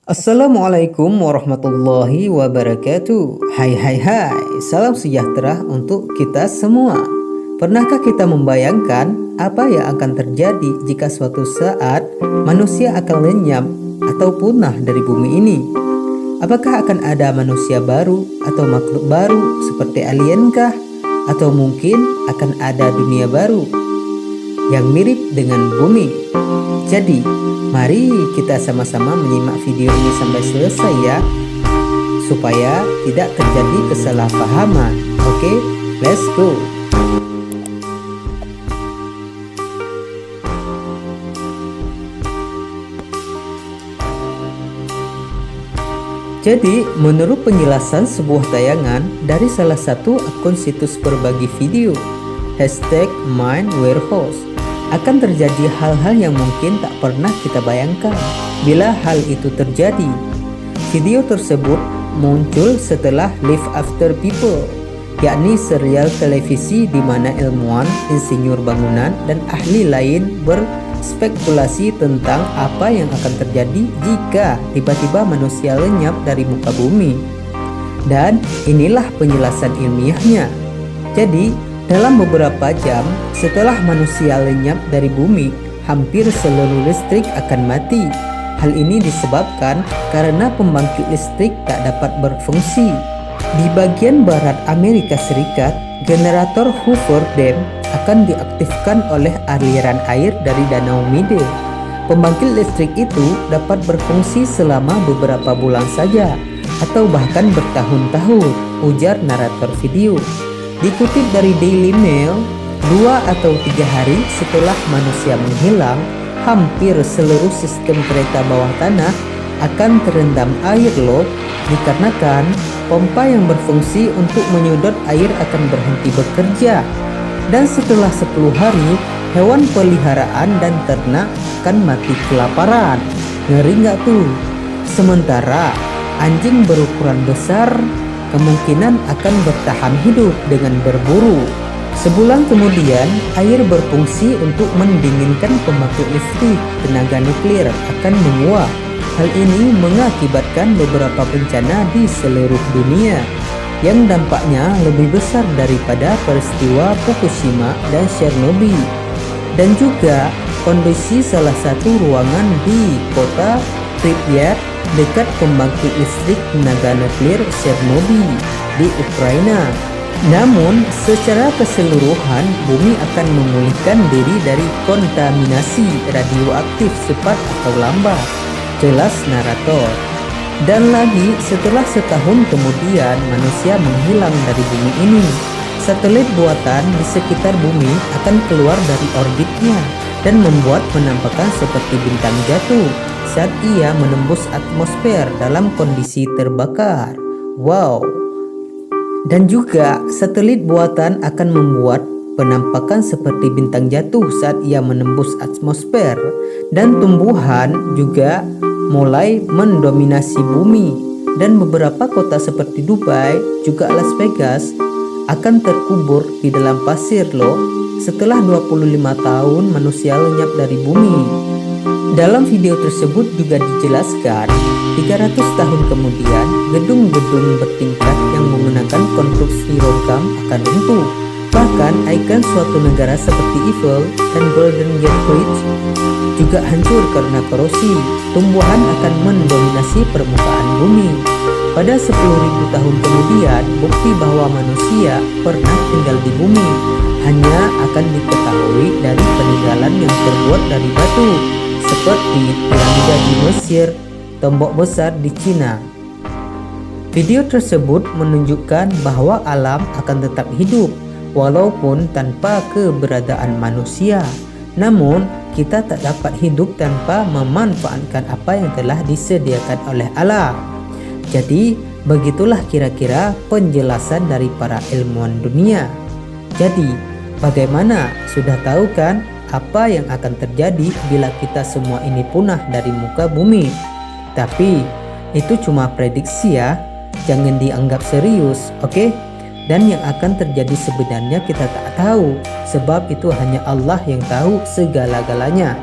Assalamualaikum warahmatullahi wabarakatuh. Hai, salam sejahtera untuk kita semua. Pernahkah kita membayangkan apa yang akan terjadi jika suatu saat manusia akan lenyap atau punah dari bumi ini? Apakah akan ada manusia baru atau makhluk baru seperti alienkah? Atau mungkin akan ada dunia baru yang mirip dengan bumi? Jadi, mari kita sama-sama menyimak video ini sampai selesai ya, supaya tidak terjadi kesalahpahaman. Oke, let's go. Jadi, menurut penjelasan sebuah tayangan dari salah satu akun situs berbagi video, #MindWarehouse, akan terjadi hal-hal yang mungkin tak pernah kita bayangkan bila hal itu terjadi. Video tersebut muncul setelah Live After People, yakni serial televisi di mana ilmuwan, insinyur bangunan, dan ahli lain berspekulasi tentang apa yang akan terjadi jika tiba-tiba manusia lenyap dari muka bumi. Dan inilah penjelasan ilmiahnya. Jadi, dalam beberapa jam setelah manusia lenyap dari bumi, hampir seluruh listrik akan mati. Hal ini disebabkan karena pembangkit listrik tak dapat berfungsi. Di bagian barat Amerika Serikat, generator Hoover Dam akan diaktifkan oleh aliran air dari Danau Meade. Pembangkit listrik itu dapat berfungsi selama beberapa bulan saja, atau bahkan bertahun-tahun, ujar narator video. Dikutip dari Daily Mail, 2 atau 3 hari setelah manusia menghilang, hampir seluruh sistem kereta bawah tanah akan terendam air loh, dikarenakan pompa yang berfungsi untuk menyedot air akan berhenti bekerja. Dan setelah 10 hari, hewan peliharaan dan ternak akan mati kelaparan. Ngeri nggak tuh? Sementara anjing berukuran besar kemungkinan akan bertahan hidup dengan berburu. Sebulan kemudian, air berfungsi untuk mendinginkan pembangkit listrik tenaga nuklir akan menguap. Hal ini mengakibatkan beberapa bencana di seluruh dunia yang dampaknya lebih besar daripada peristiwa Fukushima dan Chernobyl. Dan juga kondisi salah satu ruangan di kota Pripyat dekat pembangkit listrik tenaga nuklir Chernobyl di Ukraina. Namun, secara keseluruhan bumi akan memulihkan diri dari kontaminasi radioaktif cepat atau lambat, jelas narator. Dan lagi, setelah setahun kemudian manusia menghilang dari bumi ini, satelit buatan di sekitar bumi akan keluar dari orbitnya dan membuat penampakan seperti bintang jatuh saat ia menembus atmosfer dalam kondisi terbakar. Wow. Dan juga satelit buatan akan membuat penampakan seperti bintang jatuh saat ia menembus atmosfer, dan tumbuhan juga mulai mendominasi bumi, dan beberapa kota seperti Dubai juga Las Vegas akan terkubur di dalam pasir loh setelah 25 tahun manusia lenyap dari bumi. Dalam video tersebut juga dijelaskan 300 tahun kemudian gedung-gedung bertingkat yang menggunakan konstruksi logam akan runtuh. Bahkan ikon suatu negara seperti Eiffel dan Golden Gate Bridge juga hancur karena korosi. Tumbuhan akan mendominasi permukaan bumi. Pada 10.000 tahun kemudian, bukti bahwa manusia pernah tinggal di bumi hanya akan diketahui dari peninggalan yang terbuat dari batu, seperti piramida di Mesir, tembok besar di Cina. Video tersebut menunjukkan bahwa alam akan tetap hidup walaupun tanpa keberadaan manusia. Namun, kita tak dapat hidup tanpa memanfaatkan apa yang telah disediakan oleh Allah. Jadi, begitulah kira-kira penjelasan dari para ilmuwan dunia. Jadi, bagaimana? Sudah tahu kan apa yang akan terjadi bila kita semua ini punah dari muka bumi? Tapi itu cuma prediksi ya, jangan dianggap serius, oke? Dan yang akan terjadi sebenarnya kita tak tahu, sebab itu hanya Allah yang tahu segala-galanya.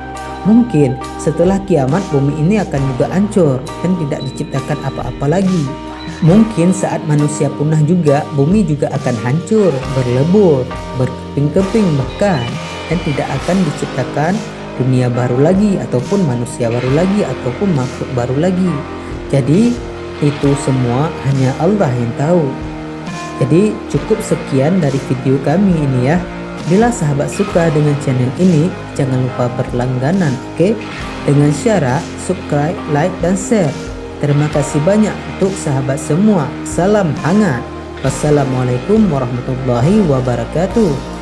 Mungkin setelah kiamat bumi ini akan juga hancur dan tidak diciptakan apa-apa lagi. Mungkin saat manusia punah juga, bumi juga akan hancur, berlebur, berkeping-keping bahkan, dan tidak akan diciptakan dunia baru lagi, ataupun manusia baru lagi, ataupun makhluk baru lagi. Jadi itu semua hanya Allah yang tahu. Jadi cukup sekian dari video kami ini ya. Bila sahabat suka dengan channel ini, jangan lupa berlangganan, oke? Dengan syarat subscribe, like, dan share. Terima kasih banyak untuk sahabat semua. Salam hangat. Wassalamualaikum warahmatullahi wabarakatuh.